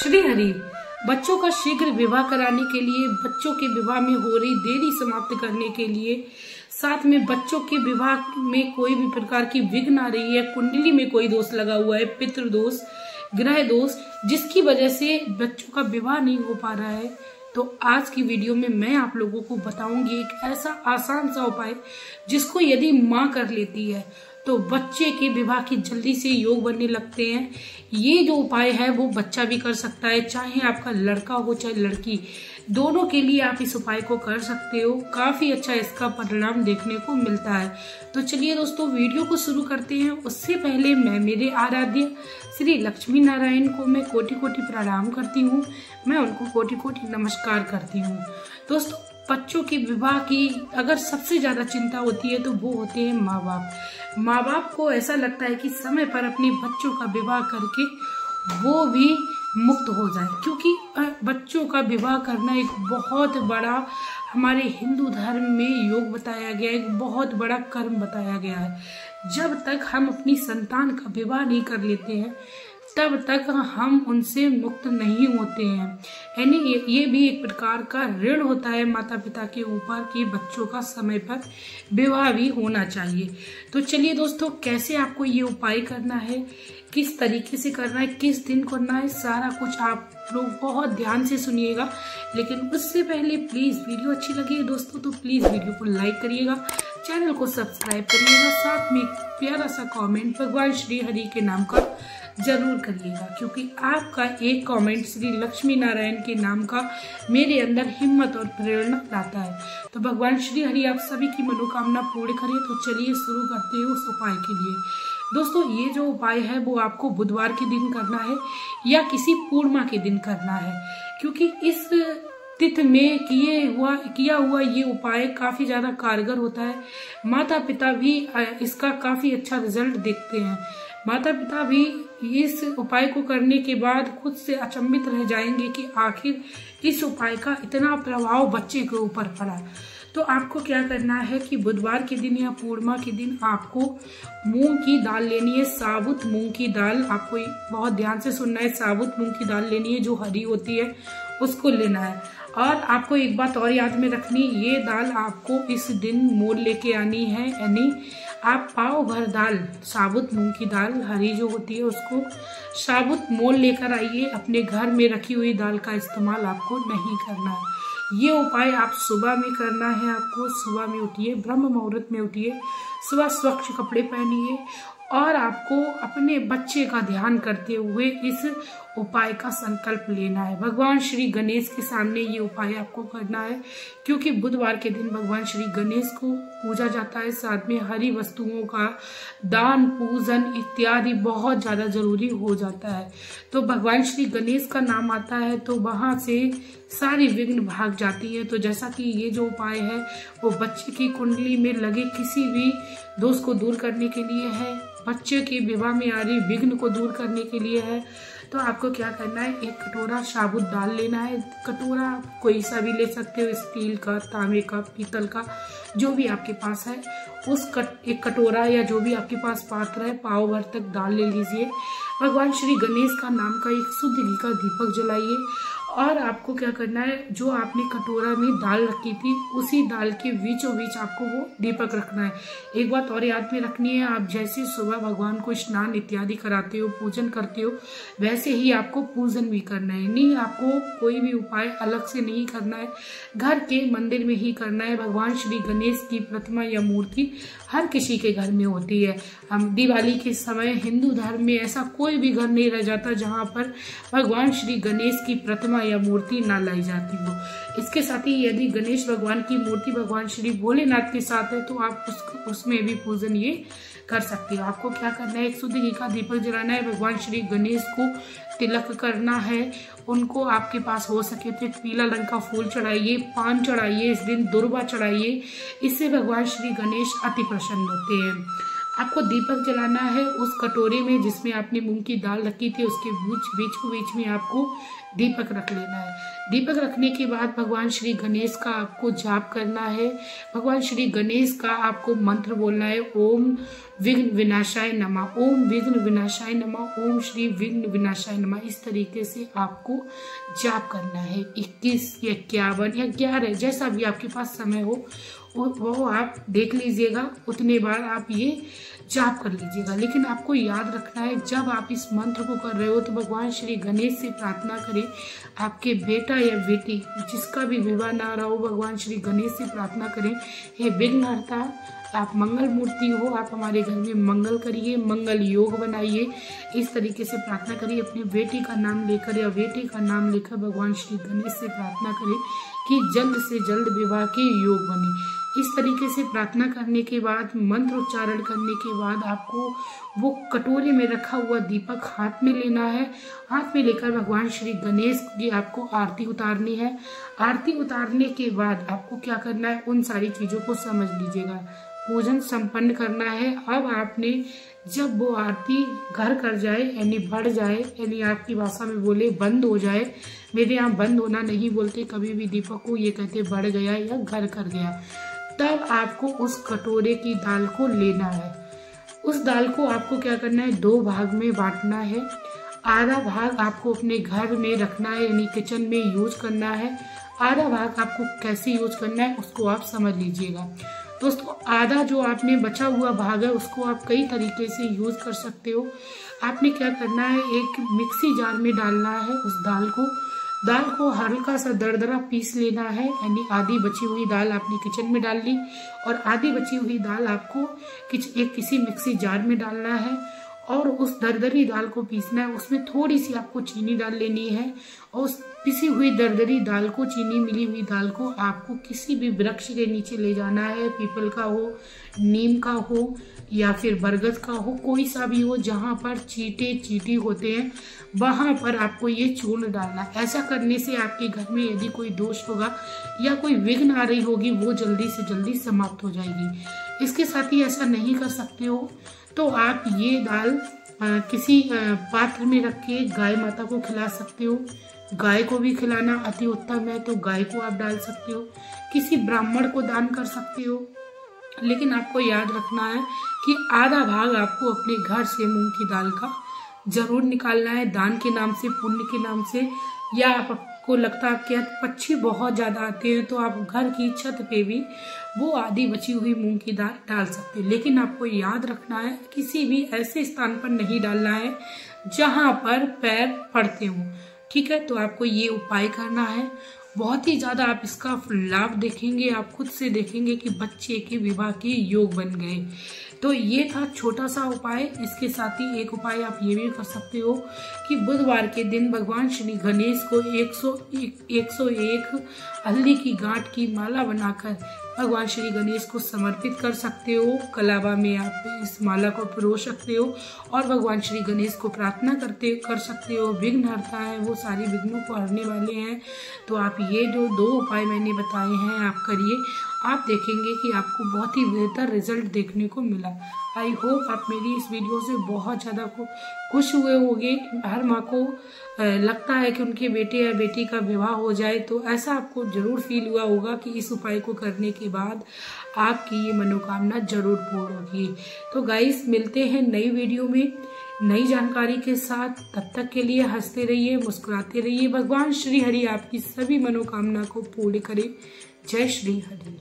श्री हरि। बच्चों का शीघ्र विवाह कराने के लिए, बच्चों के विवाह में हो रही देरी समाप्त करने के लिए, साथ में बच्चों के विवाह में कोई भी प्रकार की विघ्न आ रही है, कुंडली में कोई दोष लगा हुआ है, पितृ दोष, ग्रह दोष, जिसकी वजह से बच्चों का विवाह नहीं हो पा रहा है, तो आज की वीडियो में मैं आप लोगों को बताऊंगी एक ऐसा आसान सा उपाय जिसको यदि माँ कर लेती है तो बच्चे के विवाह की जल्दी से योग बनने लगते हैं। ये जो उपाय है वो बच्चा भी कर सकता है, चाहे आपका लड़का हो चाहे लड़की, दोनों के लिए आप इस उपाय को कर सकते हो। काफी अच्छा इसका परिणाम देखने को मिलता है। तो चलिए दोस्तों वीडियो को शुरू करते हैं। उससे पहले मैं मेरे आराध्य श्री लक्ष्मी नारायण को मैं कोटि कोटि प्रणाम करती हूँ, मैं उनको कोटि कोटि नमस्कार करती हूँ। दोस्तों बच्चों के विवाह की अगर सबसे ज्यादा चिंता होती है तो वो होते हैं माँ बाप। माँ बाप को ऐसा लगता है कि समय पर अपने बच्चों का विवाह करके वो भी मुक्त हो जाए, क्योंकि बच्चों का विवाह करना एक बहुत बड़ा हमारे हिंदू धर्म में योग बताया गया है, एक बहुत बड़ा कर्म बताया गया है। जब तक हम अपनी संतान का विवाह नहीं कर लेते हैं तब तक हम उनसे मुक्त नहीं होते हैं। यानी ये भी एक प्रकार का ऋण होता है माता पिता के ऊपर कि बच्चों का समय पर विवाह भी होना चाहिए। तो चलिए दोस्तों, कैसे आपको ये उपाय करना है, किस तरीके से करना है, किस दिन करना है, सारा कुछ आप लोग बहुत ध्यान से सुनिएगा। लेकिन उससे पहले प्लीज वीडियो अच्छी लगी है दोस्तों तो प्लीज वीडियो को लाइक करिएगा, चैनल को सब्सक्राइब करिएगा, साथ में प्यारा सा कमेंट भगवान श्री हरि के नाम का जरूर करिएगा, क्योंकि आपका एक कमेंट श्री लक्ष्मी नारायण के नाम का मेरे अंदर हिम्मत और प्रेरणा लाता है। तो भगवान श्री हरि आप सभी की मनोकामना पूर्ण करें। तो चलिए शुरू करते हैं उस उपाय के लिए। दोस्तों ये जो उपाय है वो आपको बुधवार के दिन करना है या किसी पूर्णिमा के दिन करना है, क्योंकि इस तिथि में किया हुआ ये उपाय काफी ज्यादा कारगर होता है। माता पिता भी इसका काफी अच्छा रिजल्ट देखते हैं। माता पिता भी इस उपाय को करने के बाद खुद से अचंभित रह जाएंगे कि आखिर इस उपाय का इतना प्रभाव बच्चे के ऊपर पड़ा। तो आपको क्या करना है कि बुधवार के दिन या पूर्णिमा के दिन आपको मूंग की दाल लेनी है, साबुत मूंग की दाल। आपको बहुत ध्यान से सुनना है, साबुत मूंग की दाल लेनी है जो हरी होती है, उसको लेना है। और आपको एक बात और याद में रखनी, ये दाल आपको इस दिन मोल लेके आनी है। यानी आप पाव भर दाल, साबुत मूंग की दाल हरी जो होती है उसको साबुत मोल लेकर आइए। अपने घर में रखी हुई दाल का इस्तेमाल आपको नहीं करना है। ये उपाय आप सुबह में करना है। आपको सुबह में उठिए, ब्रह्म मुहूर्त में उठिए, सुबह स्वच्छ कपड़े पहनिए और आपको अपने बच्चे का ध्यान करते हुए इस उपाय का संकल्प लेना है। भगवान श्री गणेश के सामने ये उपाय आपको करना है, क्योंकि बुधवार के दिन भगवान श्री गणेश को पूजा जाता है। साथ में हरी वस्तुओं का दान पूजन इत्यादि बहुत ज्यादा जरूरी हो जाता है। तो भगवान श्री गणेश का नाम आता है तो वहां से सारी विघ्न भाग जाती है। तो जैसा कि ये जो उपाय है वो बच्चे की कुंडली में लगे किसी भी दोष को दूर करने के लिए है, बच्चे के विवाह में आ रही विघ्न को दूर करने के लिए है। तो आपको क्या करना है, एक कटोरा साबुत दाल लेना है। कटोरा कोई सा भी ले सकते हो, स्टील का, तांबे का, पीतल का, जो भी आपके पास है। एक कटोरा या जो भी आपके पास पात्र है, पाव भर तक दाल ले लीजिए। भगवान श्री गणेश का नाम का एक शुद्ध घी का दीपक जलाइए। और आपको क्या करना है, जो आपने कटोरा में दाल रखी थी उसी दाल के बीचों बीच आपको वो दीपक रखना है। एक बात और याद में रखनी है, आप जैसे सुबह भगवान को स्नान इत्यादि कराते हो, पूजन करते हो, वैसे ही आपको पूजन भी करना है। नहीं, आपको कोई भी उपाय अलग से नहीं करना है, घर के मंदिर में ही करना है। भगवान श्री गणेश की प्रतिमा या मूर्ति हर किसी के घर में होती है। हम दिवाली के समय हिंदू धर्म में ऐसा कोई भी घर नहीं रह जाता जहाँ पर भगवान श्री गणेश की प्रतिमा या मूर्ति ना लाई जाती हो। इसके साथ ही यदि गणेश भगवान की मूर्ति भगवान श्री भोलेनाथ के साथ है तो आप उसमें भी पूजन ये कर सकते हो। आपको क्या करना है, एक शुद्ध घी का दीपक जलाना है, भगवान श्री गणेश को तिलक करना है। उनको आपके पास हो सके तो एक पीला रंग का फूल चढ़ाइए, पान चढ़ाइए, इस दिन दुर्वा चढ़ाइए। इससे भगवान श्री गणेश अति प्रसन्न होते हैं। आपको दीपक जलाना है उस कटोरे में जिसमें आपने मूंग की दाल रखी थी, उसके बीच में आपको दीपक रख लेना है। दीपक रखने के बाद भगवान श्री गणेश का आपको जाप करना है। भगवान श्री गणेश का आपको मंत्र बोलना है, ओम विघ्न विनाशाय नमः, ओम विघ्न विनाशाय नमः, ओम श्री विघ्न विनाशाय नमः। इस तरीके से आपको जाप करना है। 21 या 51 या 11 जैसा भी आपके पास समय हो वो आप देख लीजिएगा, उतने बार आप ये जाप कर लीजिएगा। लेकिन आपको याद रखना है जब आप इस मंत्र को कर रहे हो तो भगवान श्री गणेश से प्रार्थना करें, आपके बेटा या बेटी जिसका भी विवाह ना रहा हो, भगवान श्री गणेश से प्रार्थना करें, हे विघ्नहर्ता, आप मंगल मूर्ति हो, आप हमारे घर में मंगल करिए, मंगल योग बनाइए। इस तरीके से प्रार्थना करिए। अपने बेटी का नाम लेकर या बेटे का नाम लेकर भगवान श्री गणेश से प्रार्थना करें कि जल्द से जल्द विवाह के योग बने। इस तरीके से प्रार्थना करने के बाद, मंत्र उच्चारण करने के बाद आपको वो कटोरे में रखा हुआ दीपक हाथ में लेना है। हाथ में लेकर भगवान श्री गणेश की आपको आरती उतारनी है। आरती उतारने के बाद आपको क्या करना है, उन सारी चीजों को समझ लीजिएगा। पूजन संपन्न करना है। अब आपने जब वो आरती घर कर जाए यानी बढ़ जाए, यानी आपकी भाषा में बोले बंद हो जाए, मेरे यहाँ बंद होना नहीं बोलते कभी भी दीपक को, ये कहते बढ़ गया या घर कर गया, तब आपको उस कटोरे की दाल को लेना है। उस दाल को आपको क्या करना है, 2 भाग में बांटना है। आधा भाग आपको अपने घर में रखना है यानी किचन में यूज करना है। आधा भाग आपको कैसे यूज करना है उसको आप समझ लीजिएगा। दोस्तों, आधा जो आपने बचा हुआ भाग है उसको आप कई तरीके से यूज कर सकते हो। आपने क्या करना है, एक मिक्सी जार में डालना है उस दाल को हल्का सा दरदरा पीस लेना है। यानी आधी बची हुई दाल आपने किचन में डाल ली और आधी बची हुई दाल आपको किसी मिक्सी जार में डालना है और उस दरदरी दाल को पीसना है। उसमें थोड़ी सी आपको चीनी डाल लेनी है और उस पिसी हुई दरदरी दाल को, चीनी मिली हुई दाल को आपको किसी भी वृक्ष के नीचे ले जाना है। पीपल का हो, नीम का हो या फिर बरगद का हो, कोई सा भी हो जहाँ पर चींटी होते हैं वहां पर आपको ये चूर्ण डालना है। ऐसा करने से आपके घर में यदि कोई दोष होगा या कोई विघ्न आ रही होगी वो जल्दी से जल्दी समाप्त हो जाएगी। इसके साथ ही ऐसा नहीं कर सकते हो तो आप ये दाल किसी पात्र में रख के गाय माता को खिला सकते हो। गाय को भी खिलाना अति उत्तम है तो गाय को आप डाल सकते हो। किसी ब्राह्मण को दान कर सकते हो। लेकिन आपको याद रखना है कि आधा भाग आपको अपने घर से मूंग की दाल का जरूर निकालना है, दान के नाम से, पुण्य के नाम से। या आपको लगता है कि पक्षी बहुत ज्यादा आते हैं तो आप घर की छत पे भी वो आधी बची हुई मूंग की दाल डाल सकते हैं। लेकिन आपको याद रखना है किसी भी ऐसे स्थान पर नहीं डालना है जहां पर पैर पड़ते हो। ठीक है, तो आपको ये उपाय करना है। बहुत ही ज्यादा आप इसका लाभ देखेंगे, आप खुद से देखेंगे कि बच्चे के विवाह के योग बन गए। तो ये था छोटा सा उपाय। इसके साथ ही एक उपाय आप ये भी कर सकते हो कि बुधवार के दिन भगवान श्री गणेश को 101 हल्दी की गांठ की माला बनाकर भगवान श्री गणेश को समर्पित कर सकते हो। कलावा में आप इस माला को पिरो सकते हो और भगवान श्री गणेश को प्रार्थना कर सकते हो। विघ्न हरता है, वो सारी विघ्नों को हरने वाले हैं। तो आप ये जो 2 उपाय मैंने बताए हैं आप करिए, आप देखेंगे कि आपको बहुत ही बेहतर रिजल्ट देखने को मिला। आई होप आप मेरी इस वीडियो से बहुत ज़्यादा खुश हुए होंगे। हर माँ को लगता है कि उनके बेटे या बेटी का विवाह हो जाए, तो ऐसा आपको जरूर फील हुआ होगा कि इस उपाय को करने के बाद आपकी ये मनोकामना जरूर पूर्ण होगी। तो गाइस, मिलते हैं नई वीडियो में नई जानकारी के साथ। तब तक के लिए हंसते रहिए, मुस्कुराते रहिए। भगवान श्री हरि आपकी सभी मनोकामना को पूर्ण करे। जय श्री हरि।